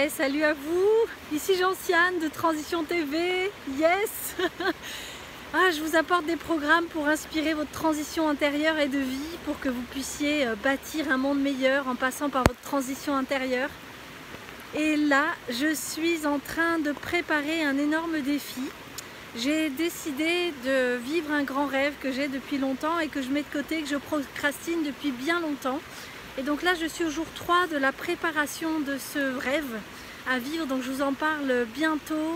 Salut à vous, ici Gentiane de Transition TV, yes. Je vous apporte des programmes pour inspirer votre transition intérieure et de vie, pour que vous puissiez bâtir un monde meilleur en passant par votre transition intérieure. Et là, je suis en train de préparer un énorme défi. J'ai décidé de vivre un grand rêve que j'ai depuis longtemps et que je mets de côté, que je procrastine depuis bien longtemps. Et donc là, je suis au jour 3 de la préparation de ce rêve à vivre. Donc je vous en parle bientôt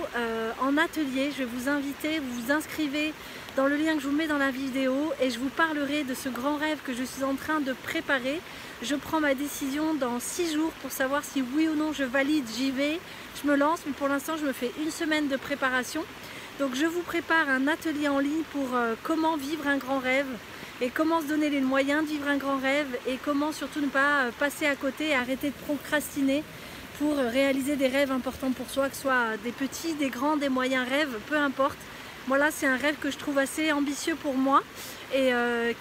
en atelier. Je vais vous inviter, vous vous inscrivez dans le lien que je vous mets dans la vidéo et je vous parlerai de ce grand rêve que je suis en train de préparer. Je prends ma décision dans 6 jours pour savoir si oui ou non je valide, j'y vais, je me lance. Mais pour l'instant, je me fais une semaine de préparation. Donc je vous prépare un atelier en ligne pour comment vivre un grand rêve et comment se donner les moyens de vivre un grand rêve et comment surtout ne pas passer à côté et arrêter de procrastiner pour réaliser des rêves importants pour soi, que ce soit des petits, des grands, des moyens rêves, peu importe. Moi là, c'est un rêve que je trouve assez ambitieux pour moi et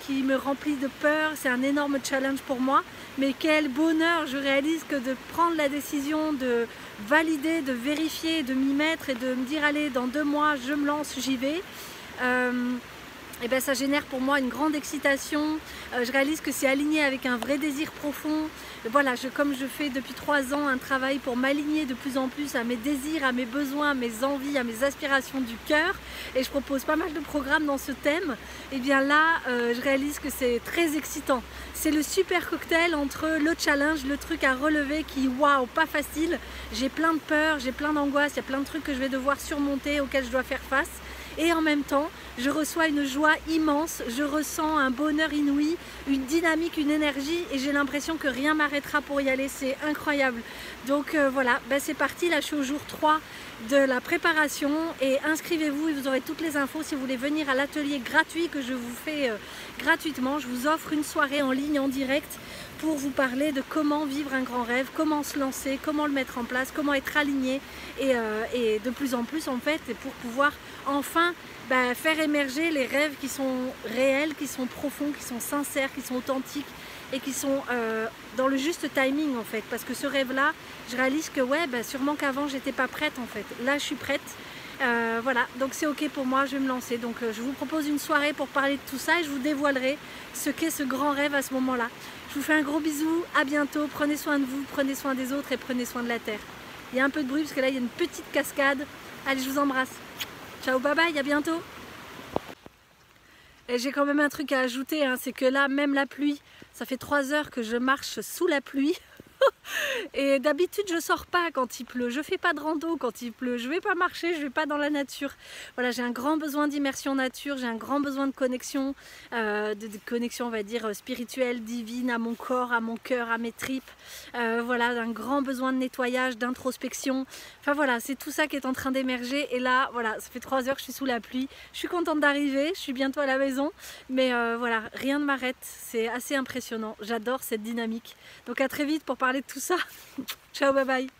qui me remplit de peur. C'est un énorme challenge pour moi, mais quel bonheur je réalise que de prendre la décision de valider, de vérifier, de m'y mettre et de me dire allez, dans 2 mois je me lance, j'y vais. Et bien ça génère pour moi une grande excitation. Je réalise que c'est aligné avec un vrai désir profond. Voilà, comme je fais depuis 3 ans un travail pour m'aligner de plus en plus à mes désirs, à mes besoins, à mes envies, à mes aspirations du cœur, et je propose pas mal de programmes dans ce thème, et bien là je réalise que c'est très excitant. C'est le super cocktail entre le challenge, le truc à relever qui, waouh, pas facile. J'ai plein de peurs, j'ai plein d'angoisse, il y a plein de trucs que je vais devoir surmonter, auxquels je dois faire face. Et en même temps, je reçois une joie immense, je ressens un bonheur inouï, une dynamique, une énergie, et j'ai l'impression que rien m'arrêtera pour y aller, c'est incroyable. Donc voilà, c'est parti, là je suis au jour 3 de la préparation, et inscrivez-vous et vous aurez toutes les infos si vous voulez venir à l'atelier gratuit que je vous fais gratuitement. Je vous offre une soirée en ligne, en direct, pour vous parler de comment vivre un grand rêve, comment se lancer, comment le mettre en place, comment être aligné et de plus en plus en fait, et pour pouvoir enfin faire émerger les rêves qui sont réels, qui sont profonds, qui sont sincères, qui sont authentiques et qui sont dans le juste timing en fait. Parce que ce rêve là, je réalise que sûrement qu'avant j'étais pas prête en fait. Là je suis prête. Voilà, donc c'est ok pour moi, je vais me lancer. Donc je vous propose une soirée pour parler de tout ça et je vous dévoilerai ce qu'est ce grand rêve à ce moment-là. Je vous fais un gros bisou, à bientôt, prenez soin de vous, prenez soin des autres et prenez soin de la terre. Il y a un peu de bruit parce que là il y a une petite cascade. Allez, je vous embrasse. Ciao, bye bye, à bientôt. Et j'ai quand même un truc à ajouter, hein, c'est que là, même la pluie, ça fait 3 heures que je marche sous la pluie. Et d'habitude je sors pas quand il pleut, je fais pas de rando quand il pleut, je vais pas marcher, je vais pas dans la nature. Voilà, j'ai un grand besoin d'immersion nature, j'ai un grand besoin de connexion, de connexion on va dire spirituelle, divine, à mon corps, à mon cœur, à mes tripes. Voilà, un grand besoin de nettoyage, d'introspection. Enfin voilà, c'est tout ça qui est en train d'émerger. Et là, voilà, ça fait 3 heures que je suis sous la pluie. Je suis contente d'arriver, je suis bientôt à la maison. Mais voilà, rien ne m'arrête, c'est assez impressionnant. J'adore cette dynamique. Donc à très vite pour parler de tout ça. Ciao, bye bye.